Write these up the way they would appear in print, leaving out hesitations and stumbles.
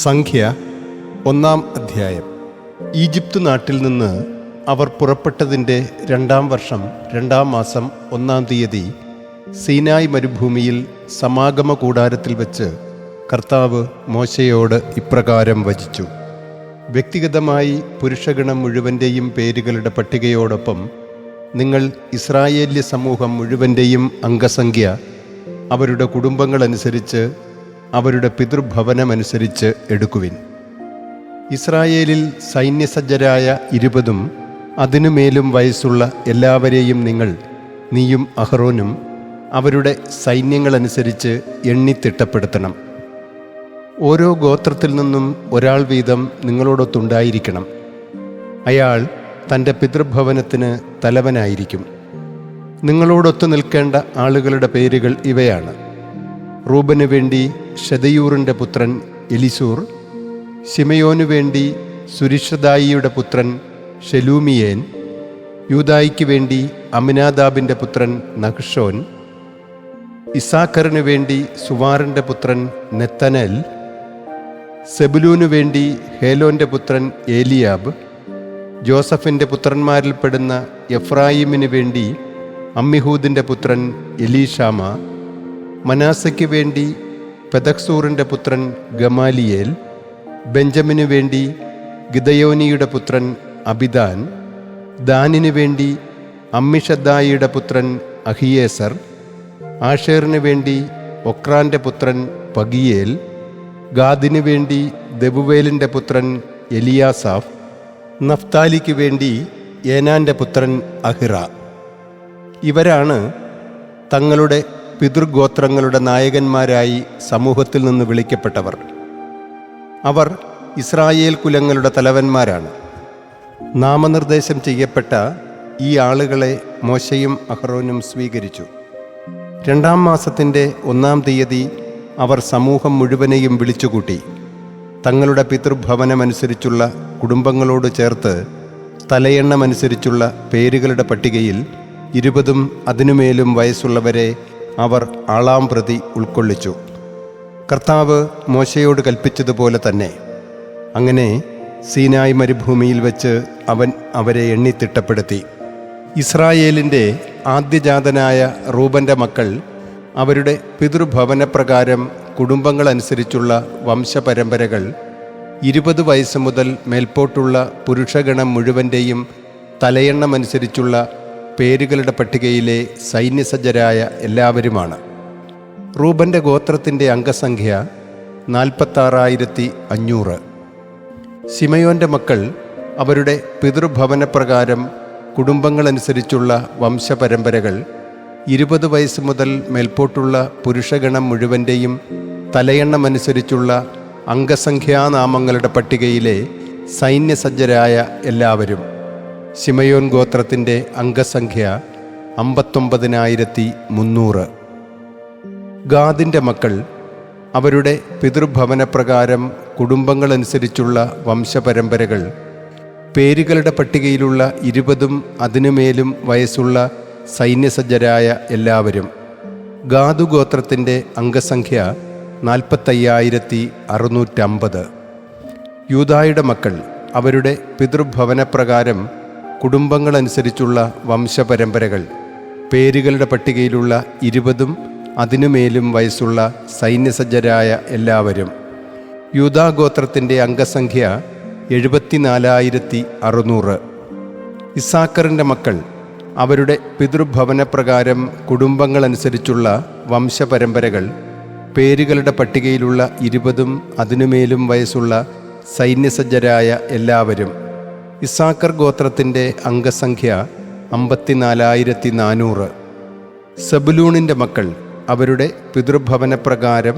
സംഖ്യ 1-ാം അധ്യായം. ഈജിപ്ത് നാട്ടിൽ നിന്ന് അവർ പുറപ്പെട്ടതിൻ്റെ 2-ാം വർഷം 2-ാം മാസം 1-ാം തീയതി സീനായ് മരുഭൂമിയിൽ സമാഗമ കൂടാരത്തിൽ വച്ച് കർത്താവ് മോശയോട് ഇപ്രകാരം വചിച്ചു. വ്യക്തിഗതമായി പുരുഷഗണം മുഴുവൻ്റെയും പേരുകളുടെ പട്ടികയോടൊപ്പം നിങ്ങൾ ഇസ്രായേല്യ സമൂഹം മുഴുവൻ്റെയും അംഗസംഖ്യ അവരുടെ കുടുംബങ്ങളനുസരിച്ച് അവരുടെ പിതൃഭവനമനുസരിച്ച് എടുക്കുവിൻ. ഇസ്രായേലിൽ സൈന്യസജ്ജരായ 20 അതിനുമേലും വയസ്സുള്ള എല്ലാവരെയും നീയും അഹ്റോനും അവരുടെ സൈന്യങ്ങളനുസരിച്ച് എണ്ണിത്തിട്ടപ്പെടുത്തണം. ഓരോ ഗോത്രത്തിൽ നിന്നും ഒരാൾ വീതം നിങ്ങളോടൊത്തുണ്ടായിരിക്കണം. അയാൾ തൻ്റെ പിതൃഭവനത്തിന് തലവനായിരിക്കും. നിങ്ങളോടൊത്തു നിൽക്കേണ്ട ആളുകളുടെ പേരുകൾ ഇവയാണ്: റൂബനു വേണ്ടി ഷെദയൂറിൻ്റെ പുത്രൻ എലിസൂർ, ശിമയോനു വേണ്ടി സുരിഷദായിയുടെ പുത്രൻ ഷെലൂമിയേൻ, യൂദായിക്ക് വേണ്ടി അമിനാദാബിൻ്റെ പുത്രൻ നഹ്ഷോൻ, ഇസാഖറിനു വേണ്ടി സുവാറിൻ്റെ പുത്രൻ നെത്തനേൽ, സെബുലൂനു വേണ്ടി ഹേലോൻ്റെ പുത്രൻ ഏലിയാബ്, ജോസഫിൻ്റെ പുത്രന്മാരിൽപ്പെടുന്ന എഫ്രായിമിന് വേണ്ടി അമ്മിഹൂദിൻ്റെ പുത്രൻ എലീഷാമ, മനാസയ്ക്ക് വേണ്ടി പെദക്സൂറിൻ്റെ പുത്രൻ ഗമാലിയേൽ, ബെഞ്ചമിനു വേണ്ടി ഗിദയോനിയുടെ പുത്രൻ അബിദാൻ, ദാനിനു വേണ്ടി അമ്മിഷദ്ദായിയുടെ പുത്രൻ അഹിയേസർ, ആഷേറിന് വേണ്ടി ഒക്രാൻ്റെ പുത്രൻ പഗിയേൽ, ഗാദിനു വേണ്ടി ദെബുവേലിൻ്റെ പുത്രൻ എലിയാസാഫ്, നഫ്താലിക്ക് വേണ്ടി ഏനാൻ്റെ പുത്രൻ അഹിറ. ഇവരാണ് തങ്ങളുടെ പിതൃഗോത്രങ്ങളുടെ നായകന്മാരായി സമൂഹത്തിൽ നിന്ന് വിളിക്കപ്പെട്ടവർ. അവർ ഇസ്രായേൽ കുലങ്ങളുടെ തലവന്മാരാണ്. നാമനിർദ്ദേശം ചെയ്യപ്പെട്ട ഈ ആളുകളെ മോശയും അഹ്റോനും സ്വീകരിച്ചു. 2-ാം മാസത്തിൻ്റെ 1-ാം തീയതി അവർ സമൂഹം മുഴുവനെയും വിളിച്ചുകൂട്ടി. തങ്ങളുടെ പിതൃഭവനമനുസരിച്ചുള്ള കുടുംബങ്ങളോട് ചേർത്ത് തലയെണ്ണമനുസരിച്ചുള്ള പേരുകളുടെ പട്ടികയിൽ 20 അതിനുമേലും വയസ്സുള്ളവരെ അവർ ആളാം പ്രതി ഉൾക്കൊള്ളിച്ചു. കർത്താവ് മോശയോട് കൽപ്പിച്ചതുപോലെ തന്നെ. അങ്ങനെ സീനായ് മരുഭൂമിയിൽ വെച്ച് അവൻ അവരെ എണ്ണിത്തിട്ടപ്പെടുത്തി. ഇസ്രായേലിൻ്റെ ആദ്യജാതനായ റൂബൻ്റെ മക്കൾ അവരുടെ പിതൃഭവനപ്രകാരം കുടുംബങ്ങളനുസരിച്ചുള്ള വംശപരമ്പരകൾ 20 വയസ്സ് മുതൽ മേൽപോട്ടുള്ള പുരുഷഗണം മുഴുവൻ്റെയും തലയെണ്ണമനുസരിച്ചുള്ള പേരുകളുടെ പട്ടികയിലെ സൈന്യസജ്ജരായ എല്ലാവരുമാണ്. റൂബൻ്റെ ഗോത്രത്തിൻ്റെ അംഗസംഖ്യ 46,500. ശിമയോൻ്റെ മക്കൾ അവരുടെ പിതൃഭവനപ്രകാരം കുടുംബങ്ങളനുസരിച്ചുള്ള വംശപരമ്പരകൾ 20 വയസ്സ് മുതൽ മേൽപോട്ടുള്ള പുരുഷഗണം മുഴുവൻ്റെയും തലയെണ്ണമനുസരിച്ചുള്ള അംഗസംഖ്യാനാമങ്ങളുടെ പട്ടികയിലെ സൈന്യസജ്ജരായ എല്ലാവരും. ശിമയോൻ ഗോത്രത്തിൻ്റെ അംഗസംഖ്യ 59,300. ഗാദിൻ്റെ മക്കൾ അവരുടെ പിതൃഭവനപ്രകാരം കുടുംബങ്ങളനുസരിച്ചുള്ള വംശപരമ്പരകൾ പേരുകളുടെ പട്ടികയിലുള്ള 20 അതിനുമേലും വയസ്സുള്ള സൈന്യസജ്ജരായ എല്ലാവരും. ഗാദു ഗോത്രത്തിൻ്റെ അംഗസംഖ്യ 45,650. യൂദായുടെ മക്കൾ അവരുടെ പിതൃഭവനപ്രകാരം കുടുംബങ്ങളനുസരിച്ചുള്ള വംശപരമ്പരകൾ പേരുകളുടെ പട്ടികയിലുള്ള 20 അതിനുമേലും വയസ്സുള്ള സൈന്യസജ്ജരായ എല്ലാവരും. യൂദാ ഗോത്രത്തിൻ്റെ അംഗസംഖ്യ 74,600. ഇസാഖറിൻ്റെ മക്കൾ അവരുടെ പിതൃഭവനപ്രകാരം കുടുംബങ്ങളനുസരിച്ചുള്ള വംശപരമ്പരകൾ പേരുകളുടെ പട്ടികയിലുള്ള 20 അതിനുമേലും വയസ്സുള്ള സൈന്യസജ്ജരായ എല്ലാവരും. ഇസാഖർ ഗോത്രത്തിൻ്റെ അംഗസംഖ്യ 54,400. സെബുലൂണിൻ്റെ മക്കൾ അവരുടെ പിതൃഭവനപ്രകാരം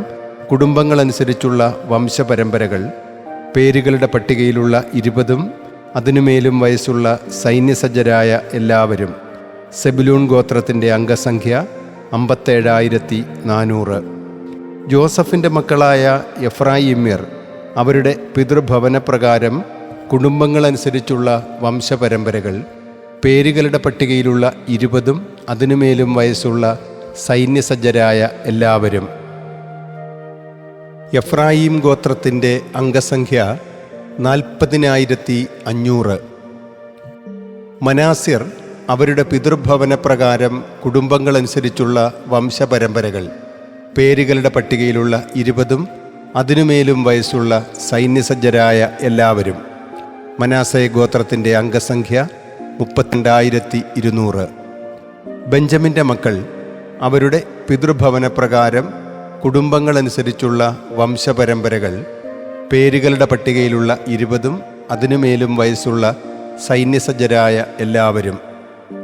കുടുംബങ്ങളനുസരിച്ചുള്ള വംശപരമ്പരകൾ പേരുകളുടെ പട്ടികയിലുള്ള 20 അതിനുമേലും വയസ്സുള്ള സൈന്യസജ്ജരായ എല്ലാവരും. സെബുലൂൺ ഗോത്രത്തിൻ്റെ അംഗസംഖ്യ 57,400. ജോസഫിൻ്റെ മക്കളായ എഫ്രായിമ്യർ അവരുടെ പിതൃഭവനപ്രകാരം കുടുംബങ്ങളനുസരിച്ചുള്ള വംശപരമ്പരകൾ പേരുകളുടെ പട്ടികയിലുള്ള 20 അതിനുമേലും വയസ്സുള്ള സൈന്യസജ്ജരായ എല്ലാവരും. എഫ്രായീം ഗോത്രത്തിൻ്റെ അംഗസംഖ്യ 40,500. മനാസ്യർ അവരുടെ പിതൃഭവനപ്രകാരം കുടുംബങ്ങളനുസരിച്ചുള്ള വംശപരമ്പരകൾ പേരുകളുടെ പട്ടികയിലുള്ള 20 അതിനുമേലും വയസ്സുള്ള സൈന്യസജ്ജരായ എല്ലാവരും. മനാസെ ഗോത്രത്തിൻ്റെ അംഗസംഖ്യ 32,200. ബെഞ്ചമിൻ്റെ മക്കൾ അവരുടെ പിതൃഭവനപ്രകാരം കുടുംബങ്ങളനുസരിച്ചുള്ള വംശപരമ്പരകൾ പേരുകളുടെ പട്ടികയിലുള്ള 20 അതിനുമേലും വയസ്സുള്ള സൈന്യസജ്ജരായ എല്ലാവരും.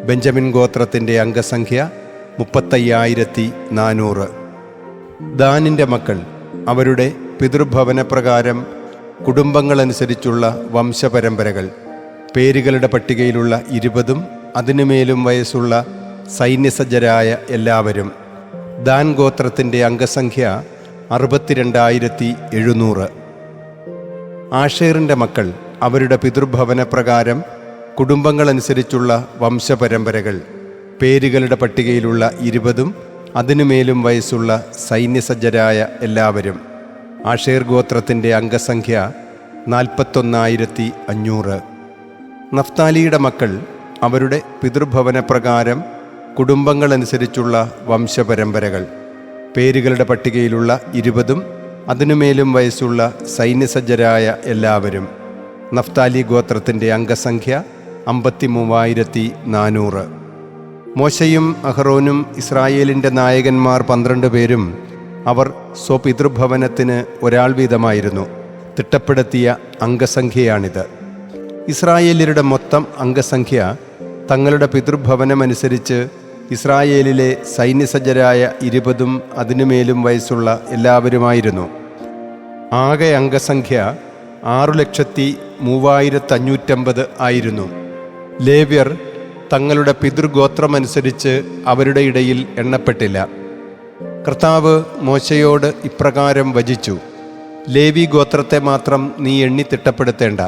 ബെഞ്ചമിൻ ഗോത്രത്തിൻ്റെ അംഗസംഖ്യ 35,400. ദാനിൻ്റെ മക്കൾ അവരുടെ പിതൃഭവനപ്രകാരം കുടുംബങ്ങളനുസരിച്ചുള്ള വംശപരമ്പരകൾ പേരുകളുടെ പട്ടികയിലുള്ള 20 അതിനുമേലും വയസ്സുള്ള സൈന്യസജ്ജരായ എല്ലാവരും. ദാൻ ഗോത്രത്തിൻ്റെ അംഗസംഖ്യ 62,700. ആഷേറിൻ്റെ മക്കൾ അവരുടെ പിതൃഭവനപ്രകാരം കുടുംബങ്ങളനുസരിച്ചുള്ള വംശപരമ്പരകൾ പേരുകളുടെ പട്ടികയിലുള്ള 20 അതിനുമേലും വയസ്സുള്ള സൈന്യസജ്ജരായ എല്ലാവരും. ആഷേർ ഗോത്രത്തിൻ്റെ അംഗസംഖ്യ 41,500. നഫ്താലിയുടെ മക്കൾ അവരുടെ പിതൃഭവനപ്രകാരം കുടുംബങ്ങളനുസരിച്ചുള്ള വംശപരമ്പരകൾ പേരുകളുടെ പട്ടികയിലുള്ള 20 അതിനുമേലും വയസ്സുള്ള സൈന്യസജ്ജരായ എല്ലാവരും. നഫ്താലി ഗോത്രത്തിൻ്റെ അംഗസംഖ്യ 53,400. മോശയും അഹ്റോനും ഇസ്രായേലിൻ്റെ നായകന്മാർ 12 പേരും അവർ സ്വപിതൃഭവനത്തിന് ഒരാൾ വീതമായിരുന്നു. തിട്ടപ്പെടുത്തിയ അംഗസംഖ്യയാണിത്. ഇസ്രായേല്യരുടെ മൊത്തം അംഗസംഖ്യ തങ്ങളുടെ പിതൃഭവനമനുസരിച്ച് ഇസ്രായേലിലെ സൈന്യസജ്ജരായ 20 അതിനുമേലും വയസ്സുള്ള എല്ലാവരുമായിരുന്നു. ആകെ അംഗസംഖ്യ 6,03,550 ആയിരുന്നു. ലേവ്യർ തങ്ങളുടെ പിതൃഗോത്രമനുസരിച്ച് അവരുടെ ഇടയിൽ എണ്ണപ്പെട്ടില്ല. കർത്താവ് മോശയോട് ഇപ്രകാരം വചിച്ചു: ലേവി ഗോത്രത്തെ മാത്രം നീ എണ്ണി തിട്ടപ്പെടുത്തേണ്ട.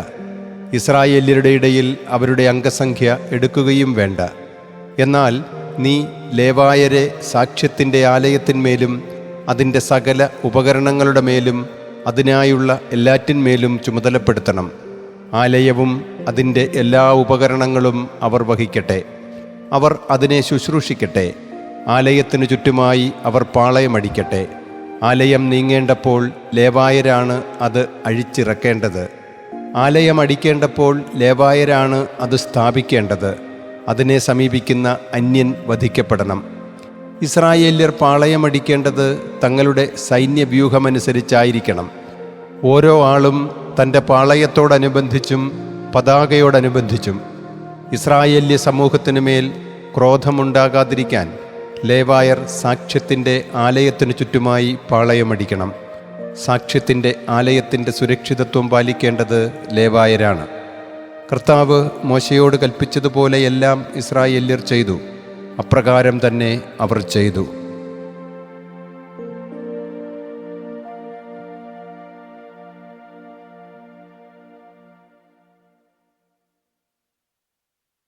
ഇസ്രായേല്യരുടെ ഇടയിൽ അവരുടെ അംഗസംഖ്യ എടുക്കുകയും വേണ്ട. എന്നാൽ നീ ലേവായരെ സാക്ഷ്യത്തിൻ്റെ ആലയത്തിന്മേലും അതിൻ്റെ സകല ഉപകരണങ്ങളുടെ മേലും അതിനായുള്ള എല്ലാറ്റിന്മേലും ചുമതലപ്പെടുത്തണം. ആലയവും അതിൻ്റെ എല്ലാ ഉപകരണങ്ങളും അവർ വഹിക്കട്ടെ. അവർ അതിനെ ശുശ്രൂഷിക്കട്ടെ. ആലയത്തിനു ചുറ്റുമായി അവർ പാളയമടിക്കട്ടെ. ആലയം നീങ്ങേണ്ടപ്പോൾ ലേവായരാണ് അത് അഴിച്ചിറക്കേണ്ടത്. ആലയം അടിക്കേണ്ടപ്പോൾ ലേവായരാണ് അത് സ്ഥാപിക്കേണ്ടത്. അതിനെ സമീപിക്കുന്ന അന്യൻ വധിക്കപ്പെടണം. ഇസ്രായേല്യർ പാളയമടിക്കേണ്ടത് തങ്ങളുടെ സൈന്യവ്യൂഹമനുസരിച്ചായിരിക്കണം. ഓരോ ആളും തൻ്റെ പാളയത്തോടനുബന്ധിച്ചും പതാകയോടനുബന്ധിച്ചും. ഇസ്രായേല്യ സമൂഹത്തിനുമേൽ ക്രോധമുണ്ടാകാതിരിക്കാൻ ലേവായർ സാക്ഷ്യത്തിൻ്റെ ആലയത്തിനു ചുറ്റുമായി പാളയമടിക്കണം. സാക്ഷ്യത്തിൻ്റെ ആലയത്തിൻ്റെ സുരക്ഷിതത്വം പാലിക്കേണ്ടത് ലേവായരാണ്. കർത്താവ് മോശയോട് കൽപ്പിച്ചതുപോലെയെല്ലാം ഇസ്രായേല്യർ ചെയ്തു. അപ്രകാരം തന്നെ അവർ ചെയ്തു.